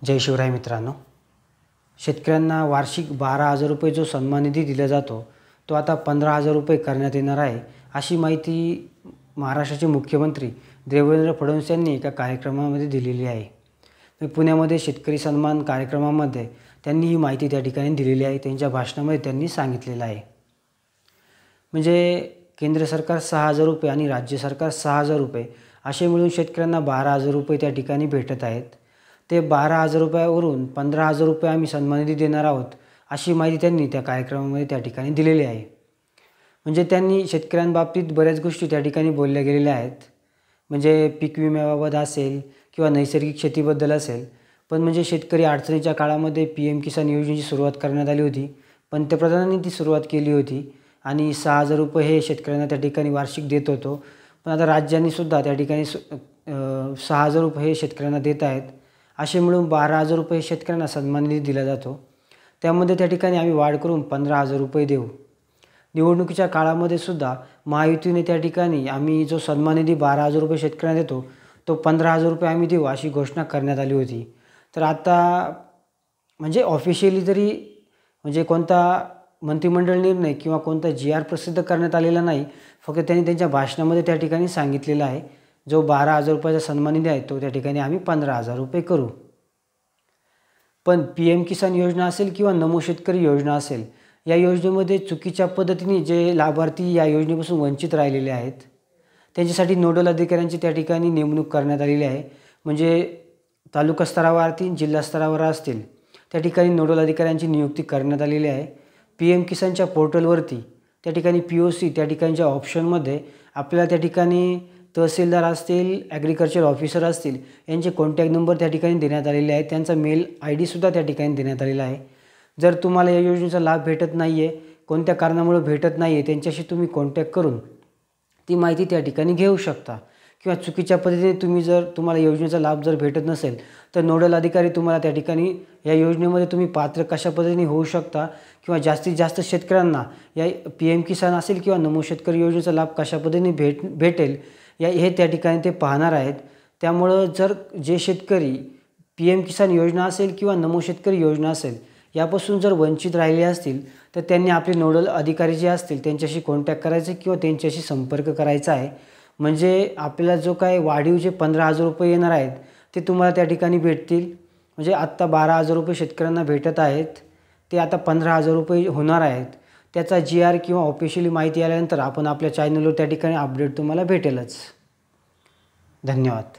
जय शिवराय मित्रांनो, शेतकऱ्यांना वार्षिक 12,000 रुपये जो सन्मान निधी दिला जातो तो आता 15,000 रुपये करण्यात येणार आहे, अशी माहिती महाराष्ट्राचे मुख्यमंत्री देवेंद्र फडणवीस यांनी एका कार्यक्रमामध्ये दिलेली आहे। पुण्यामध्ये शेतकरी सन्मान कार्यक्रमामध्ये त्यांनी ही माहिती त्या ठिकाणी दिलेली आहे। त्यांच्या भाषणामध्ये त्यांनी सांगितलेलं आहे, म्हणजे केंद्र सरकार 6,000 रुपये आणि राज्य सरकार 6,000 रुपये असे मिळून शेतकऱ्यांना 12,000 रुपये त्या ठिकाणी भेटत आहेत। ते 12,000 रुपयावरून 15,000 रुपये आम्ही सन्मान निधी देणार आहोत, अशी माहिती त्यांनी त्या कार्यक्रमामध्ये त्या ठिकाणी दिलेली आहे। म्हणजे त्यांनी शेतकऱ्यांबाबतीत बऱ्याच गोष्टी त्या ठिकाणी बोलल्या गेलेल्या आहेत, म्हणजे पीक विम्याबाबत असेल किंवा नैसर्गिक शेतीबद्दल असेल। पण म्हणजे शेतकरी अडचणीच्या काळामध्ये PM किसान योजनेची सुरुवात करण्यात आली होती, पंतप्रधानांनी ती सुरुवात केली होती आणि 6,000 रुपये हे शेतकऱ्यांना त्या ठिकाणी वार्षिक देत होतो। पण आता राज्यांनी सुद्धा त्या ठिकाणी 6,000 रुपये हे शेतकऱ्यांना देत आहेत। असे मिळून 12,000 रुपये शेतकऱ्यांना सन्मान निधी दिला जातो। त्यामध्ये त्या ठिकाणी आम्ही वाढ करून 15,000 रुपये देऊ। निवडणुकीच्या काळामध्ये सुद्धा महायुतीने त्या ठिकाणी आम्ही जो सन्मान निधी 12,000 रुपये शेतकऱ्यांना देतो तो 15,000 रुपये आम्ही देऊ अशी घोषणा करण्यात आली होती। तर आता म्हणजे ऑफिशियली तरी म्हणजे कोणता मंत्रिमंडळ निर्णय किंवा कोणता GR प्रसिद्ध करण्यात आलेला नाही, फक्त त्यांनी त्यांच्या भाषणामध्ये त्या ठिकाणी सांगितलेलं आहे जो 12,000 रुपयाचा सन्मान निधी आहे तो त्या ठिकाणी आम्ही 15,000 रुपये करू। पण PM किसान योजना असेल किंवा नमो शेतकरी योजना असेल, या योजनेमध्ये चुकीच्या पद्धतीने जे लाभार्थी या योजनेपासून वंचित राहिलेले आहेत त्यांच्यासाठी नोडल अधिकाऱ्यांची त्या ठिकाणी नेमणूक करण्यात आलेली आहे। म्हणजे तालुका स्तरावरती जिल्हा स्तरावर असतील त्या ठिकाणी नोडल अधिकाऱ्यांची नियुक्ती करण्यात आलेली आहे। PM किसानच्या पोर्टलवरती त्या ठिकाणी POC त्या ठिकाणच्या ऑप्शनमध्ये आपल्याला त्या ठिकाणी तहसीलदार असतील, ॲग्रिकल्चर ऑफिसर असतील यांचे कॉन्टॅक्ट नंबर त्या ठिकाणी देण्यात आलेले आहेत, त्यांचा मेल ID सुद्धा त्या ठिकाणी देण्यात आलेला आहे। जर तुम्हाला या योजनेचा लाभ भेटत नाही आहे, कोणत्या कारणामुळे भेटत नाही आहे, त्यांच्याशी तुम्ही कॉन्टॅक्ट करून ती माहिती त्या ठिकाणी घेऊ शकता। किंवा चुकीच्या पद्धतीने तुम्हाला योजनेचा लाभ जर भेटत नसेल तर नोडल अधिकारी तुम्हाला त्या ठिकाणी या योजनेमध्ये तुम्ही पात्र कशा पद्धतीने होऊ शकता किंवा जास्तीत जास्त शेतकऱ्यांना या PM किसान असेल किंवा नमो शेतकरी योजनेचा लाभ कशा पद्धतीने भेटेल हे त्या ठिकाणी ते पाहणार आहेत। त्यामुळं जर जे शेतकरी PM किसान योजना असेल किंवा नमो शेतकरी योजना असेल यापासून जर वंचित राहिले असतील तर त्यांनी आपले नोडल अधिकारी जे असतील त्यांच्याशी कॉन्टॅक्ट करायचे किंवा त्यांच्याशी संपर्क करायचा आहे। म्हणजे आपल्याला जो काय वाढीव जे 15,000 रुपये येणार आहेत ते तुम्हाला त्या ठिकाणी भेटतील। म्हणजे आत्ता 12,000 रुपये शेतकऱ्यांना भेटत आहेत, ते आता 15,000 रुपये होणार आहेत। त्याचा GR किंवा ऑफिशियली माहिती आल्यानंतर आपण आपल्या चॅनलवर त्या ठिकाणी अपडेट तुम्हाला भेटेलच। धन्यवाद।